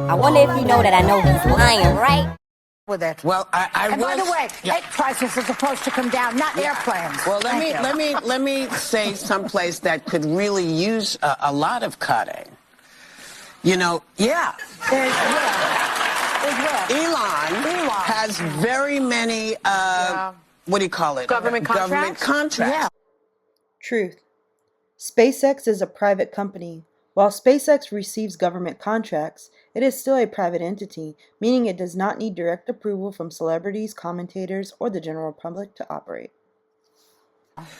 I wonder if you know that I know he's lying, right? With it. Well, and by the way, egg prices are supposed to come down, not airplanes. Well, let me say someplace that could really use a lot of cutting. You know, There's Elon has very many, what do you call it? Government contracts? Yeah. Truth. SpaceX is a private company. While SpaceX receives government contracts, it is still a private entity, meaning it does not need direct approval from celebrities, commentators, or the general public to operate.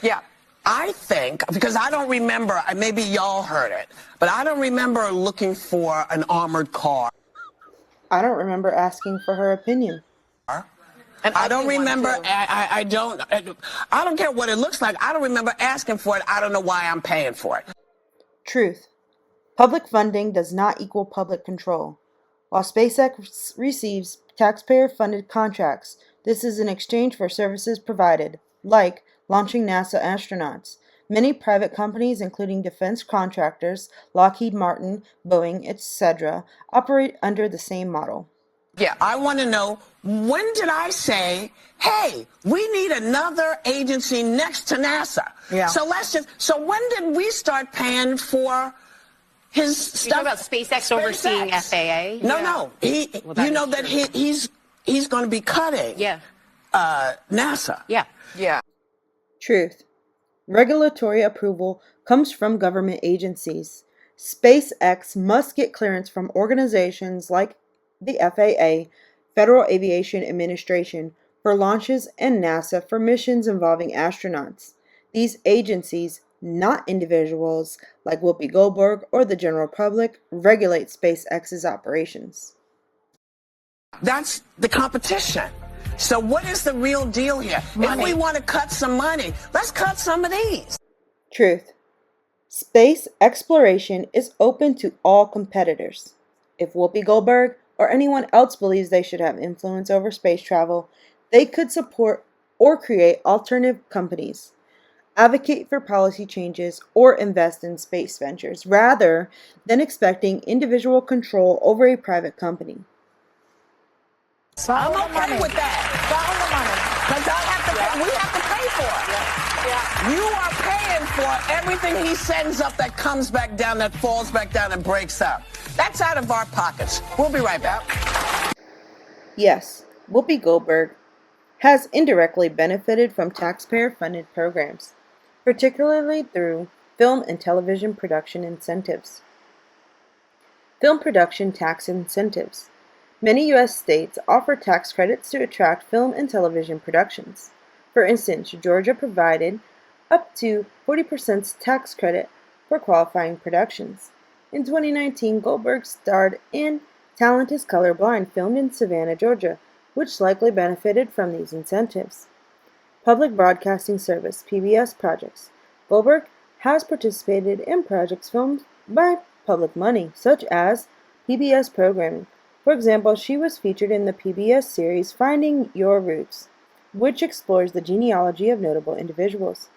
Yeah. I think, because I don't remember, maybe y'all heard it, but I don't remember looking for an armored car. I don't remember asking for her opinion. And I don't remember, I don't care what it looks like. I don't remember asking for it. I don't know why I'm paying for it. Truth. Public funding does not equal public control. While SpaceX receives taxpayer-funded contracts, this is in exchange for services provided, like launching NASA astronauts. Many private companies, including defense contractors, Lockheed Martin, Boeing, etc., operate under the same model. Yeah, I want to know, when did I say, hey, we need another agency next to NASA? Yeah. So when did we start paying for his stuff? You talking about SpaceX overseeing FAA? No. You know that he's going to be cutting NASA. Yeah. Truth. Regulatory approval comes from government agencies. SpaceX must get clearance from organizations like the FAA, Federal Aviation Administration, for launches, and NASA for missions involving astronauts. These agencies, not individuals like Whoopi Goldberg or the general public, regulate SpaceX's operations. That's the competition. So what is the real deal here? Money. If we want to cut some money, let's cut some of these. Truth. Space exploration is open to all competitors. If Whoopi Goldberg or anyone else believes they should have influence over space travel, they could support or create alternative companies, advocate for policy changes, or invest in space ventures, rather than expecting individual control over a private company. I'm okay with that. Follow the money. Because we have to pay for it. You are paying for everything he sends up that comes back down, that falls back down and breaks up. That's out of our pockets. We'll be right back. Yes, Whoopi Goldberg has indirectly benefited from taxpayer-funded programs, particularly through film and television production incentives. Film production tax incentives. Many U.S. states offer tax credits to attract film and television productions. For instance, Georgia provided up to 40% tax credit for qualifying productions. In 2019, Goldberg starred in Talent is Colorblind, filmed in Savannah, Georgia, which likely benefited from these incentives. Public Broadcasting Service, PBS projects. Goldberg has participated in projects filmed by public money, such as PBS programming. For example, she was featured in the PBS series Finding Your Roots, which explores the genealogy of notable individuals.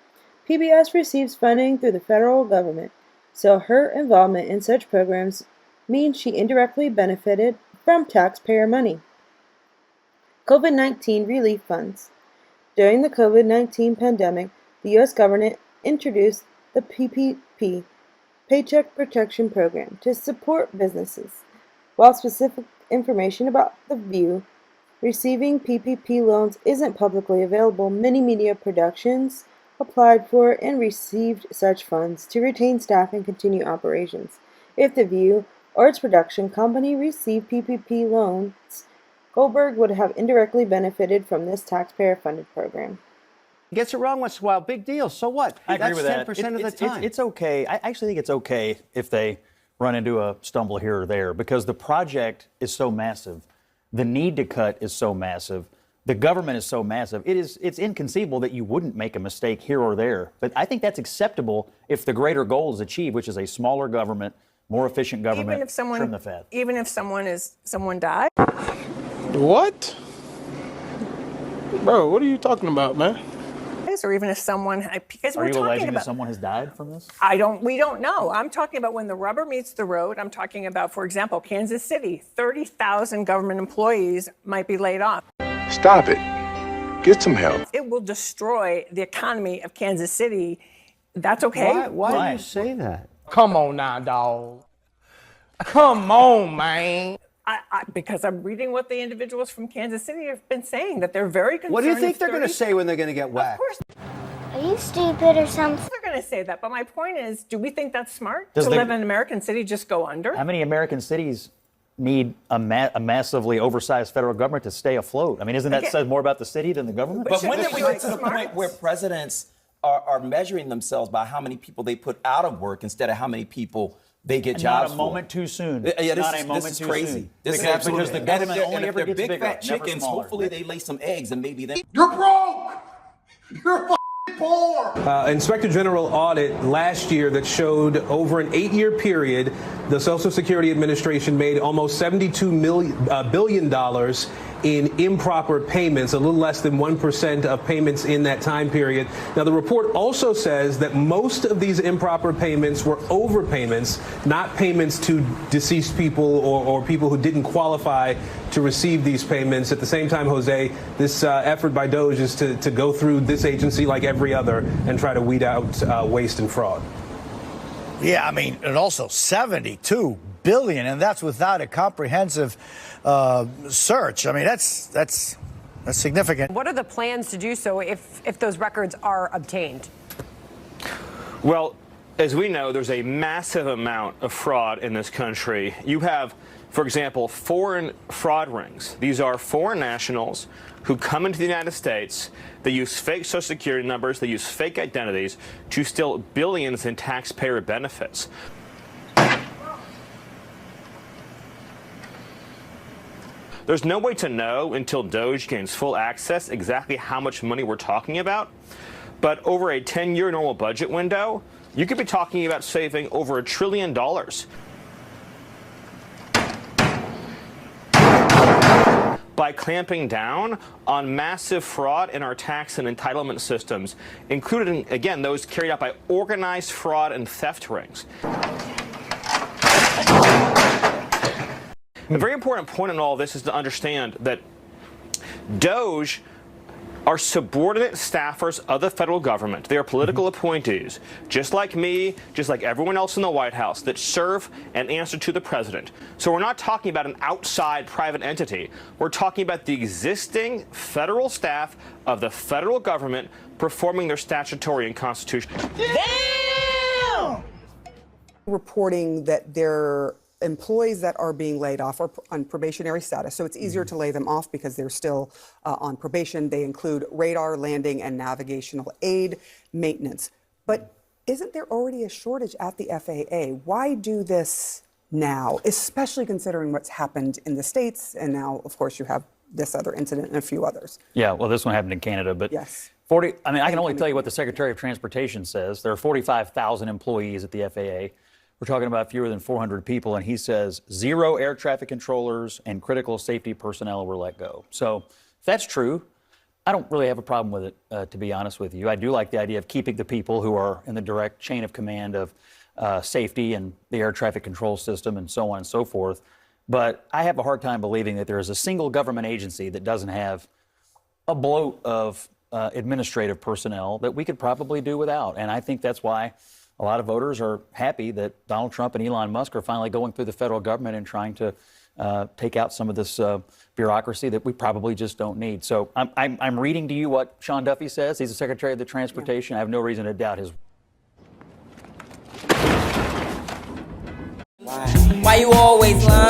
PBS receives funding through the federal government, so her involvement in such programs means she indirectly benefited from taxpayer money. COVID-19 relief funds. During the COVID-19 pandemic, the U.S. government introduced the PPP, Paycheck Protection Program, to support businesses. While specific information about the VIEW receiving PPP loans isn't publicly available, many media productions applied for and received such funds to retain staff and continue operations. If the VIEW or its production company received PPP loans, Goldberg would have indirectly benefited from this taxpayer-funded program. Gets it wrong once in a while, big deal. So what? I agree with that. That's 10% of the time. It's okay. I actually think it's okay if they run into a stumble here or there, because the project is so massive. The need to cut is so massive. The government is so massive. It's inconceivable that you wouldn't make a mistake here or there. But I think that's acceptable if the greater goal is achieved, which is a smaller government, more efficient government. Even if someone, trim the fat. even if someone died. What? Bro, what are you talking about, man? dies, or even if someone, because Are we're you talking alleging about, that someone has died from this? we don't know. I'm talking about when the rubber meets the road. I'm talking about, for example, Kansas City, 30,000 government employees might be laid off. Stop it. Get some help. It will destroy the economy of Kansas City. That's okay? Why do you say that? Come on now, dog. Come on, man. Because I'm reading what the individuals from Kansas City have been saying, that they're very concerned. What do you think they're going to say when they're going to get whacked? Of course. Are you stupid or something? They're going to say that, but my point is, do we think that's smart? Does to the- live in an American city just go under? How many American cities need a massively oversized federal government to stay afloat? I mean, isn't that says more about the city than the government? But when did we get to the point where presidents are measuring themselves by how many people they put out of work instead of how many people they get jobs Not a for? moment too soon. Yeah, This is crazy. Soon. This is Because absolutely the government and only if ever they're gets big bigger, fat never chickens, smaller. hopefully they lay some eggs and maybe then. You're broke! You're poor! Inspector General audit last year that showed over an 8-year period, the Social Security Administration made almost $72 billion in improper payments, a little less than 1% of payments in that time period. Now, the report also says that most of these improper payments were overpayments, not payments to deceased people or people who didn't qualify to receive these payments. At the same time, Jose, this effort by DOGE is to go through this agency like every other and try to weed out waste and fraud. Yeah, I mean, and also 72 billion, and that's without a comprehensive search. I mean, that's significant. What are the plans to do so if those records are obtained? Well, as we know, there's a massive amount of fraud in this country. You have, for example, foreign fraud rings. These are foreign nationals who come into the United States. They use fake Social Security numbers. They use fake identities to steal billions in taxpayer benefits. There's no way to know until DOGE gains full access exactly how much money we're talking about. But over a 10-year normal budget window, you could be talking about saving over $1 trillion. By clamping down on massive fraud in our tax and entitlement systems, including, again, those carried out by organized fraud and theft rings. A very important point in all this is to understand that DOGE are subordinate staffers of the federal government. They are political appointees, just like me, just like everyone else in the White House, that serve and answer to the president. So we're not talking about an outside private entity. We're talking about the existing federal staff of the federal government performing their statutory and constitutional. Damn! Reporting that they're employees that are being laid off are on probationary status, so it's easier to lay them off because they're still on probation. They include radar, landing, and navigational aid maintenance. But isn't there already a shortage at the FAA? Why do this now, especially considering what's happened in the States, and now, of course, you have this other incident and a few others? Yeah, well, this one happened in Canada, but yes. I mean, I can only tell you what the Secretary of Transportation says. There are 45,000 employees at the FAA. We're talking about fewer than 400 people, and he says 0 air traffic controllers and critical safety personnel were let go. So if that's true, I don't really have a problem with it, to be honest with you. I do like the idea of keeping the people who are in the direct chain of command of safety and the air traffic control system and so on and so forth. But I have a hard time believing that there is a single government agency that doesn't have a bloat of administrative personnel that we could probably do without. And I think that's why a lot of voters are happy that Donald Trump and Elon Musk are finally going through the federal government and trying to take out some of this bureaucracy that we probably just don't need. So I'm reading to you what Sean Duffy says. He's the Secretary of the Transportation. I have no reason to doubt his. Why you always lying?